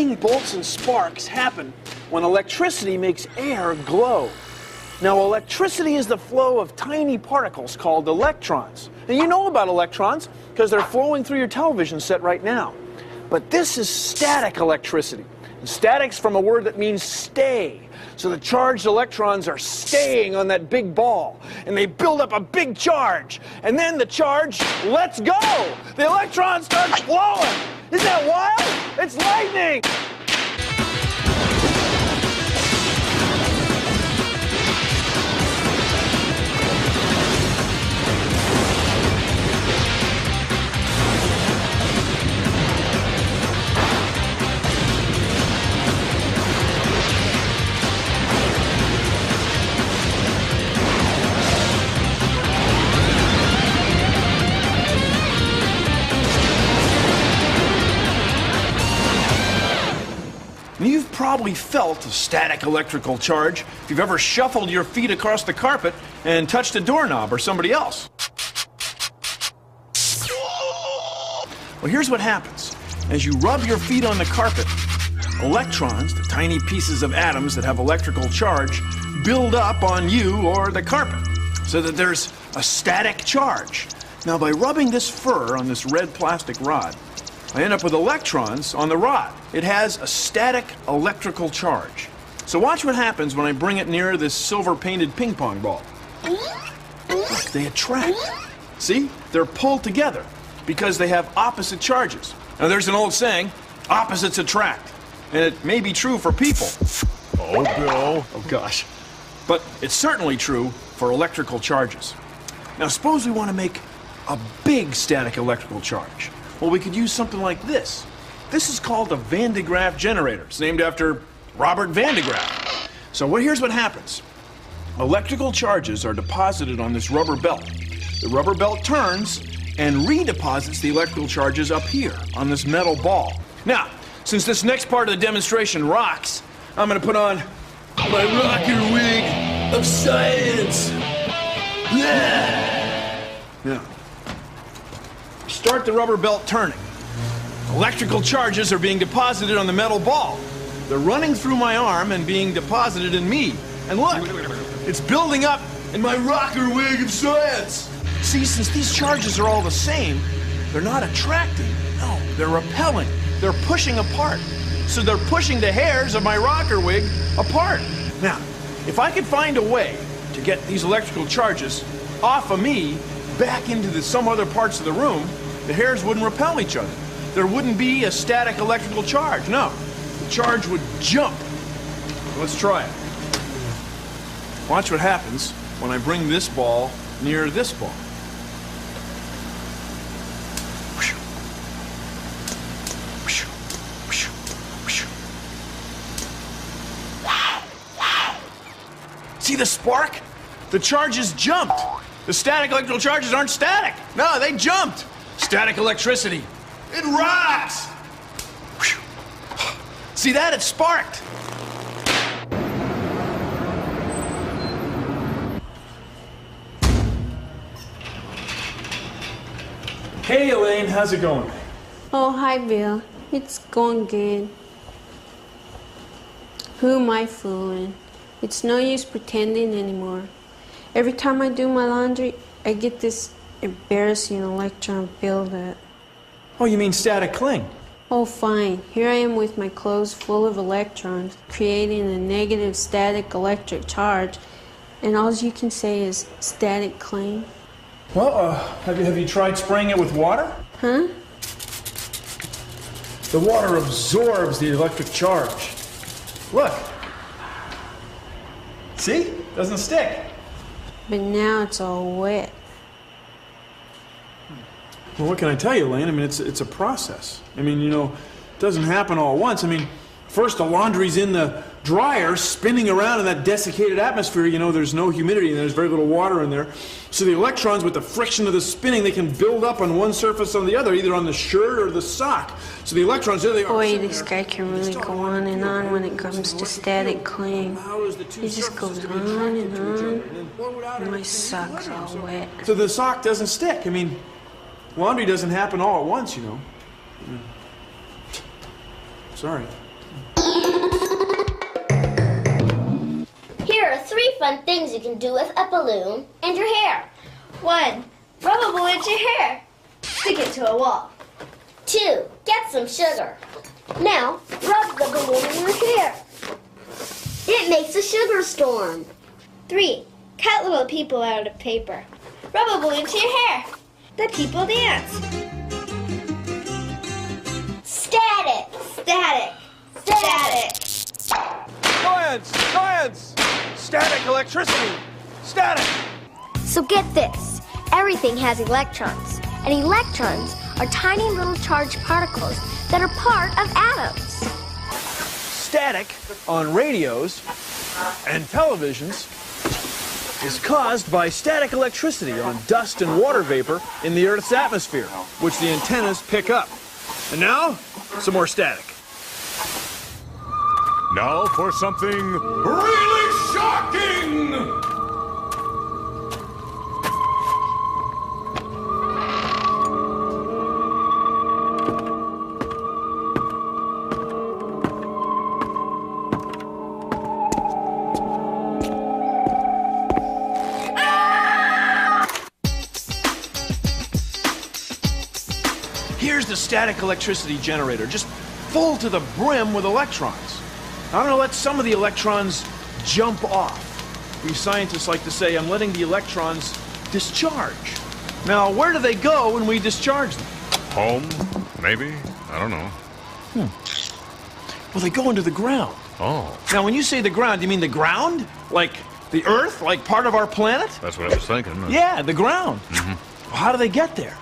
lightning bolts and sparks happen when electricity makes air glow. Now, electricity is the flow of tiny particles called electrons. And you know about electrons because they're flowing through your television set right now. But this is static electricity. And static's from a word that means stay. So the charged electrons are staying on that big ball, and they build up a big charge. And then the charge lets go. The electrons start flowing. Isn't that wild? It's lightning. You've probably felt a static electrical charge if you've ever shuffled your feet across the carpet and touched a doorknob or somebody else. Well, here's what happens. As you rub your feet on the carpet, electrons, the tiny pieces of atoms that have electrical charge, build up on you or the carpet so that there's a static charge. Now, by rubbing this fur on this red plastic rod, I end up with electrons on the rod. It has a static electrical charge. So watch what happens when I bring it near this silver-painted ping pong ball. Look, they attract. See? They're pulled together because they have opposite charges. Now, there's an old saying, opposites attract. And it may be true for people. Oh, Bill. Oh, gosh. But it's certainly true for electrical charges. Now, suppose we want to make a big static electrical charge. Well, we could use something like this. This is called a Van de Graaff generator. It's named after Robert Van de Graaff. So here's what happens. Electrical charges are deposited on this rubber belt. The rubber belt turns and redeposits the electrical charges up here on this metal ball. Now, since this next part of the demonstration rocks, I'm going to put on my rocker wig of science. Yeah. Now, start the rubber belt turning. Electrical charges are being deposited on the metal ball. They're running through my arm and being deposited in me. And look, it's building up in my rocker wig of science. See, since these charges are all the same, they're not attracting. No, they're repelling. They're pushing apart. So they're pushing the hairs of my rocker wig apart. Now, if I could find a way to get these electrical charges off of me back into some other parts of the room, the hairs wouldn't repel each other. There wouldn't be a static electrical charge. No, the charge would jump. Let's try it. Watch what happens when I bring this ball near this ball. See the spark? The charges jumped. The static electrical charges aren't static. No, they jumped. Static electricity. It rocks. See that? It sparked. Hey, Elaine, how's it going? Oh, hi, Bill. It's going good. Who am I fooling? It's no use pretending anymore. Every time I do my laundry, I get this embarrassing electron buildup. Oh, you mean static cling? Oh, fine. Here I am with my clothes full of electrons, creating a negative static electric charge, and all you can say is static cling. Well, have you tried spraying it with water? Huh? The water absorbs the electric charge. Look. See? Doesn't stick. But now it's all wet. Well, what can I tell you, Elaine? I mean, it's a process. I mean, you know, it doesn't happen all at once. I mean, first the laundry's in the dryer, spinning around in that desiccated atmosphere. You know, there's no humidity and there's very little water in there. So the electrons, with the friction of the spinning, they can build up on one surface or the other, either on the shirt or the sock. So the electrons, there they are. Boy, this guy can really go on and on when it comes to static cling. He just goes on and on, and my sock's all wet. So the sock doesn't stick. I mean, laundry doesn't happen all at once, you know. Sorry. fun things you can do with a balloon and your hair. 1. Rub a balloon into your hair. Stick it to a wall. 2. Get some sugar. Now, rub the balloon in your hair. It makes a sugar storm. 3. Cut little people out of paper. Rub a balloon to your hair. The people dance. Static. Static. Static. Science! Static electricity! Static! So get this. Everything has electrons. And electrons are tiny little charged particles that are part of atoms. Static on radios and televisions is caused by static electricity on dust and water vapor in the Earth's atmosphere, which the antennas pick up. And now, some more static. Now for something really shocking! Here's the static electricity generator, just full to the brim with electrons. I'm going to let some of the electrons jump off. We scientists like to say, I'm letting the electrons discharge. Now, where do they go when we discharge them? Home, maybe? I don't know. Well, they go into the ground. Oh, Now, when you say the ground, do you mean the ground? Like the Earth? Like part of our planet? that's what I was thinking. Yeah, the ground. Well, how do they get there?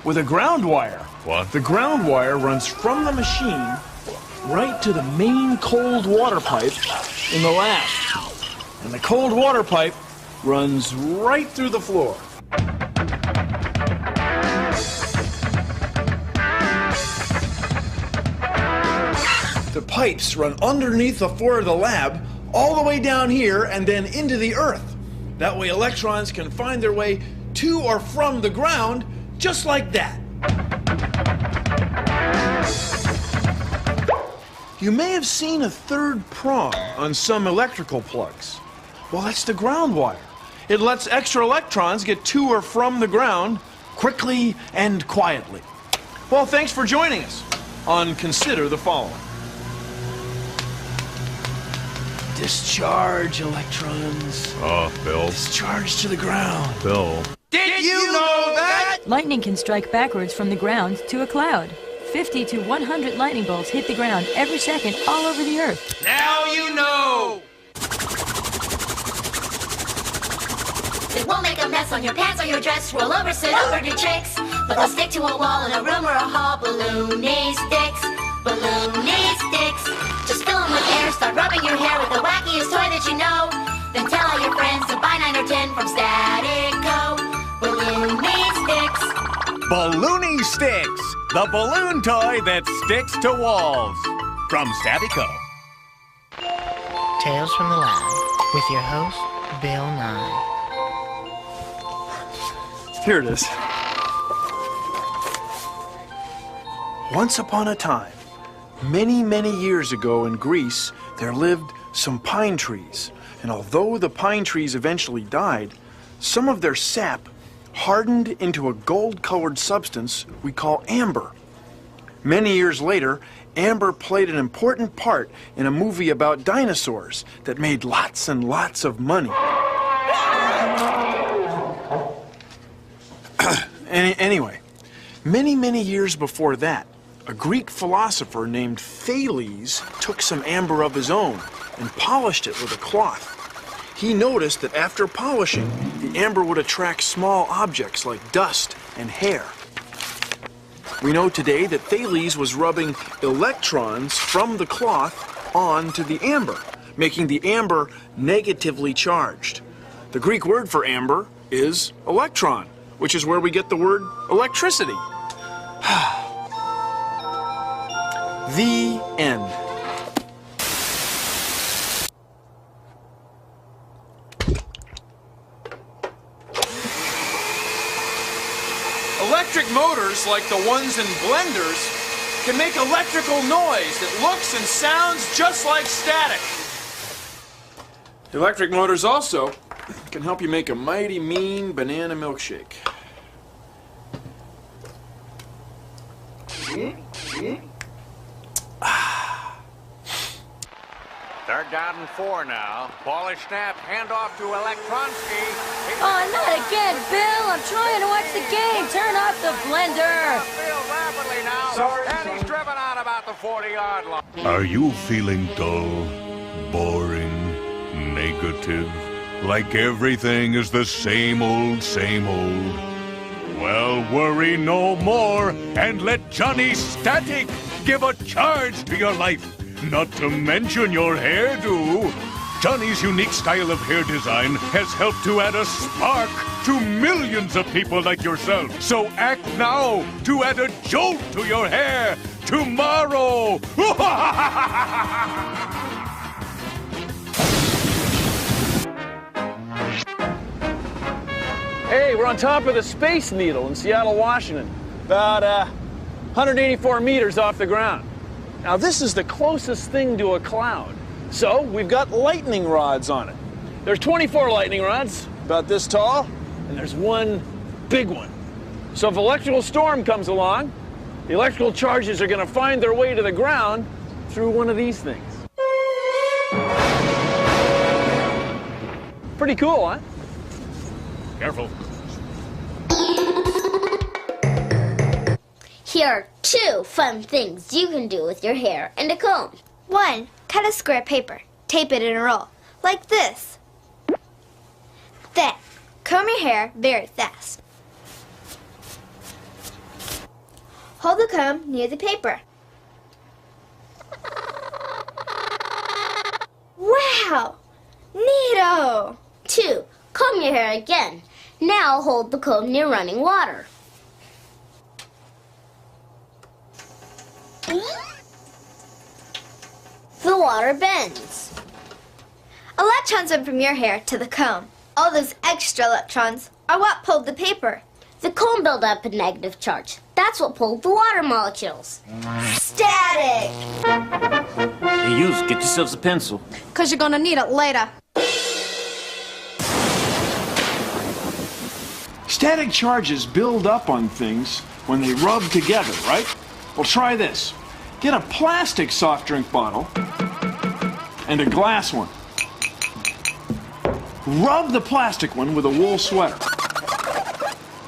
With a ground wire. What? The ground wire runs from the machine right to the main cold water pipe in the lab. And the cold water pipe runs right through the floor. The pipes run underneath the floor of the lab, all the way down here, and then into the Earth. That way electrons can find their way to or from the ground, just like that. You may have seen a third prong on some electrical plugs. Well, that's the ground wire. It lets extra electrons get to or from the ground quickly and quietly. Well, thanks for joining us on Consider the Following. Discharge electrons. Oh, Bill. Discharge to the ground. Bill. Did you know that? Lightning can strike backwards from the ground to a cloud. 50 to 100 lightning bolts hit the ground every second all over the Earth. Now you know! It won't make a mess on your pants or your dress. Roll over, sit over, do tricks. But they'll stick to a wall in a room or a hall. Balloony sticks, balloony sticks. Just fill them with air, start rubbing your hair with the wackiest toy that you know. Then tell all your friends to buy 9 or 10 from Static Co. Balloony sticks. Balloony Sticks, the balloon toy that sticks to walls. From Stavico. Tales from the Lab with your host, Bill Nye. Here it is. Once upon a time, many, many years ago in Greece, there lived some pine trees. And although the pine trees eventually died, some of their sap hardened into a gold-colored substance we call amber. Many years later, amber played an important part in a movie about dinosaurs that made lots and lots of money. Anyway, many, many years before that, a Greek philosopher named Thales took some amber of his own and polished it with a cloth. He noticed that after polishing, the amber would attract small objects like dust and hair. We know today that Thales was rubbing electrons from the cloth onto the amber, making the amber negatively charged. The Greek word for amber is electron, which is where we get the word electricity. The end. Electric motors, like the ones in blenders, can make electrical noise that looks and sounds just like static. Electric motors also can help you make a mighty mean banana milkshake. Third down and 4 now. Ball is snapped. Hand off to Elektronsky. Oh, not again, Bill. I'm trying to watch the game. Turn off the blender. Field rapidly now. And he's driven out about the 40-yard line. Are you feeling dull, boring, negative? Like everything is the same old, same old? Well, worry no more and let Johnny Static give a charge to your life. Not to mention your hairdo. Johnny's unique style of hair design has helped to add a spark to millions of people like yourself. So act now to add a jolt to your hair tomorrow. Hey, we're on top of the Space Needle in Seattle, Washington. About 184 meters off the ground. Now, this is the closest thing to a cloud. So, we've got lightning rods on it. There's 24 lightning rods, about this tall, and there's one big one. So if an electrical storm comes along, the electrical charges are going to find their way to the ground through one of these things. Pretty cool, huh? Careful. Here are 2 fun things you can do with your hair and a comb. 1. Cut a square paper. Tape it in a roll, like this. Then, comb your hair very fast. Hold the comb near the paper. Wow! Neato! 2. Comb your hair again. Now hold the comb near running water. The water bends. Electrons went from your hair to the comb. All those extra electrons are what pulled the paper. The comb built up a negative charge. That's what pulled the water molecules. Static! Hey, you, get yourselves a pencil. 'Cause you're gonna need it later. Static charges build up on things when they rub together, right? Well, try this. Get a plastic soft drink bottle and a glass one. Rub the plastic one with a wool sweater.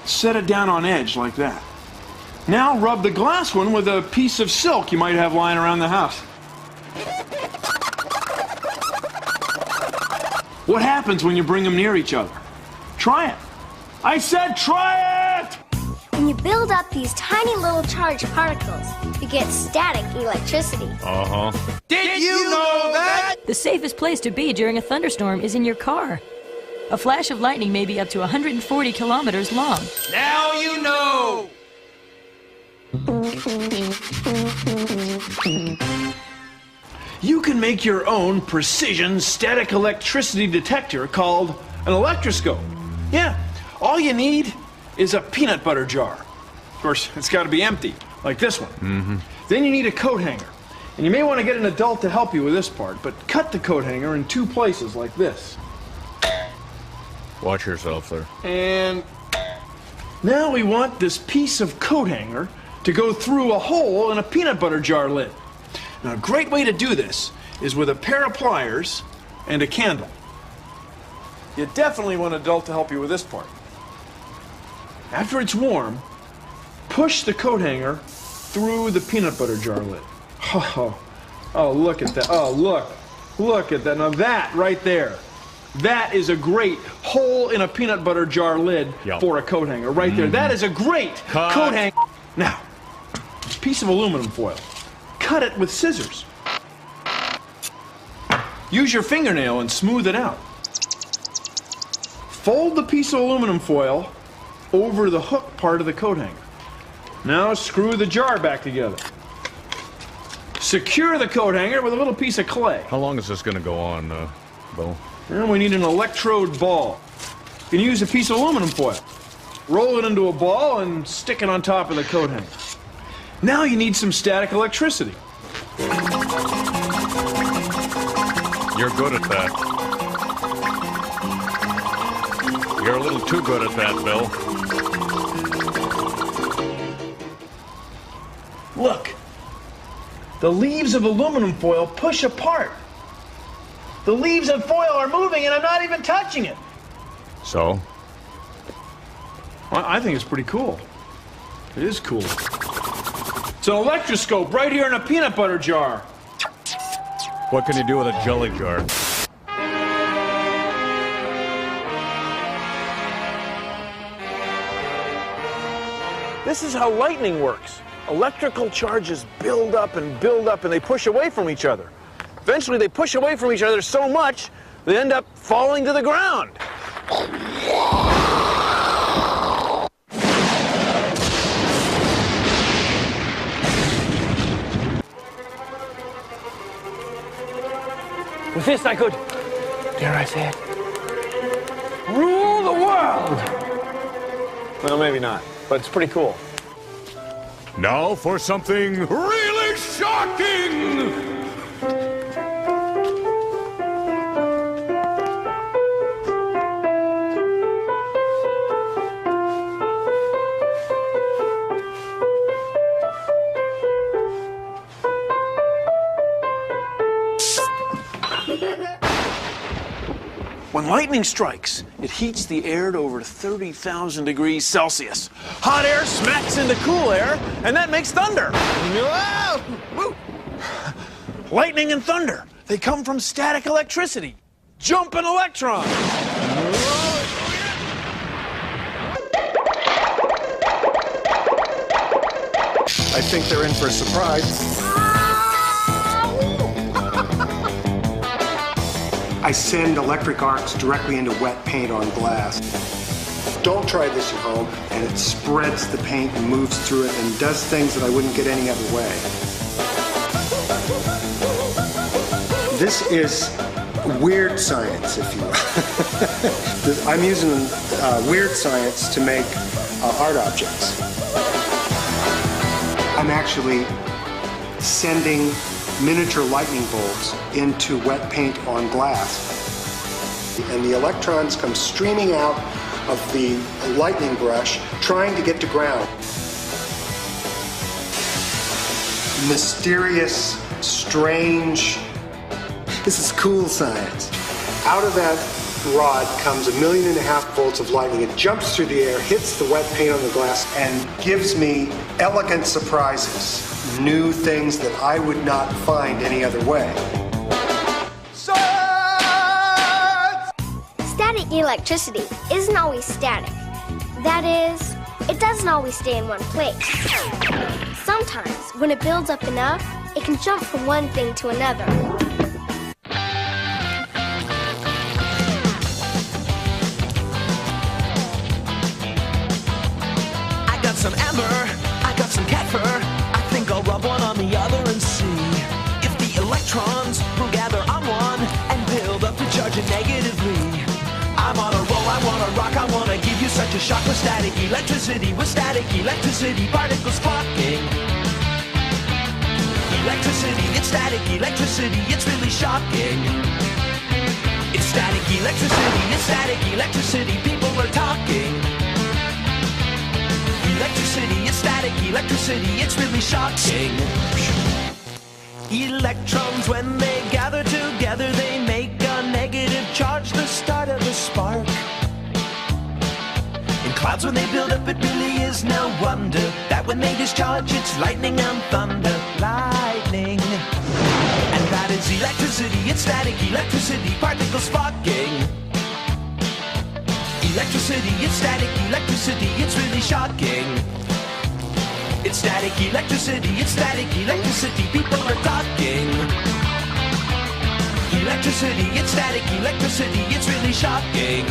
Set it down on edge like that. Now rub the glass one with a piece of silk you might have lying around the house. What happens when you bring them near each other? Try it. I said try it! When you build up these tiny little charged particles, you get static electricity. Uh-huh. Did you know that? The safest place to be during a thunderstorm is in your car. A flash of lightning may be up to 140 kilometers long. Now you know! You can make your own precision static electricity detector called an electroscope. Yeah, all you need is a peanut butter jar. Of course, it's got to be empty, like this one. Mm-hmm. Then you need a coat hanger. And you may want to get an adult to help you with this part, but cut the coat hanger in 2 places like this. Watch yourself there. And now we want this piece of coat hanger to go through a hole in a peanut butter jar lid. Now, a great way to do this is with a pair of pliers and a candle. You definitely want an adult to help you with this part. After it's warm, push the coat hanger through the peanut butter jar lid. Oh, look at that. Oh, look at that. Now that right there, that is a great hole in a peanut butter jar lid for a coat hanger right there. That is a great coat hanger. Now, a piece of aluminum foil. Cut it with scissors. Use your fingernail and smooth it out. Fold the piece of aluminum foil over the hook part of the coat hanger. Now screw the jar back together. Secure the coat hanger with a little piece of clay. How long is this going to go on, Bo? And we need an electrode ball. You can use a piece of aluminum foil. Roll it into a ball and stick it on top of the coat hanger. Now you need some static electricity. You're good at that. You're a little too good at that, Bill. Look. The leaves of aluminum foil push apart. The leaves of foil are moving and I'm not even touching it. So? Well, I think it's pretty cool. It is cool. It's an electroscope right here in a peanut butter jar. What can you do with a jelly jar? This is how lightning works. Electrical charges build up and they push away from each other. Eventually they push away from each other so much they end up falling to the ground. With this I could, dare I say it, rule the world. Well, maybe not, but it's pretty cool. Now for something really shocking! When lightning strikes, it heats the air to over 30,000 degrees Celsius. Hot air smacks into cool air, and that makes thunder. Lightning and thunder, they come from static electricity. Jumping electrons. I think they're in for a surprise. I send electric arcs directly into wet paint on glass. Don't try this at home, and it spreads the paint and moves through it and does things that I wouldn't get any other way. This is weird science, if you will. I'm using weird science to make art objects. I'm actually sending miniature lightning bolts into wet paint on glass. And the electrons come streaming out of the lightning brush, trying to get to ground. Mysterious, strange, this is cool science. Out of that rod comes 1.5 million volts of lightning. It jumps through the air, hits the wet paint on the glass, and gives me elegant surprises. New things that I would not find any other way. Static electricity isn't always static. That is, it doesn't always stay in one place. Sometimes, when it builds up enough, it can jump from one thing to another. I got some amber, I got some cat fur. I'll rub one on the other and see if the electrons will gather on one and build up to charge it negatively. I'm on a roll, I wanna rock, I wanna give you such a shock with static electricity, particles clocking. Electricity, it's static electricity, it's really shocking. It's static electricity, people are talking. Electricity, it's static electricity, it's really shocking. Electrons, when they gather together, they make a negative charge, the start of a spark. In clouds, when they build up, it really is no wonder that when they discharge, it's lightning and thunder. Lightning. And that is electricity, it's static electricity, particles sparking. Electricity, it's static electricity, it's really shocking. It's static electricity, people are talking. Electricity, it's static electricity, it's really shocking.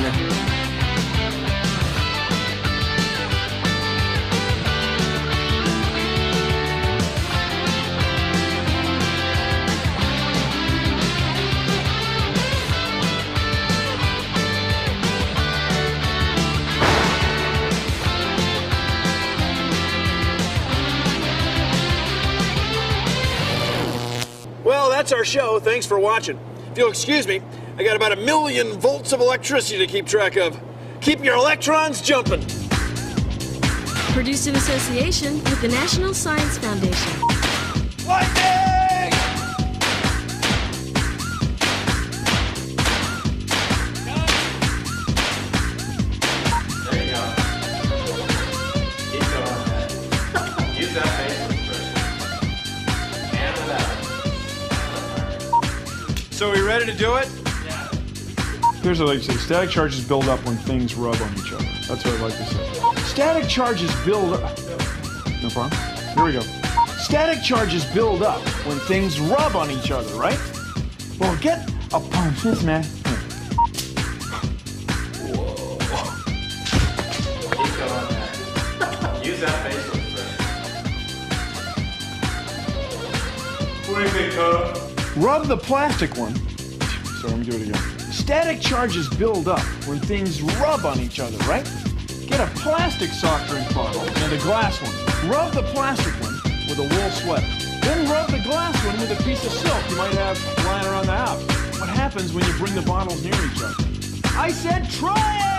Well, that's our show. Thanks for watching. If you'll excuse me, I got about 1 million volts of electricity to keep track of. Keep your electrons jumping. Produced in association with the National Science Foundation. Lightning! There you go. Keep going. Use that face and without. So are we ready to do it? Yeah. Here's what I like to say. Static charges build up when things rub on each other. That's what I like to say. Static charges build up. No problem. Here we go. Static charges build up when things rub on each other, right? Well, get a punch this, man. Whoa. Keep going, man. Use that face What do you think, Toto? Rub the plastic one. So let me do it again. Static charges build up when things rub on each other, right? Get a plastic soft drink bottle and a glass one. Rub the plastic one with a wool sweater. Then rub the glass one with a piece of silk you might have lying around the house. What happens when you bring the bottles near each other? I said try it!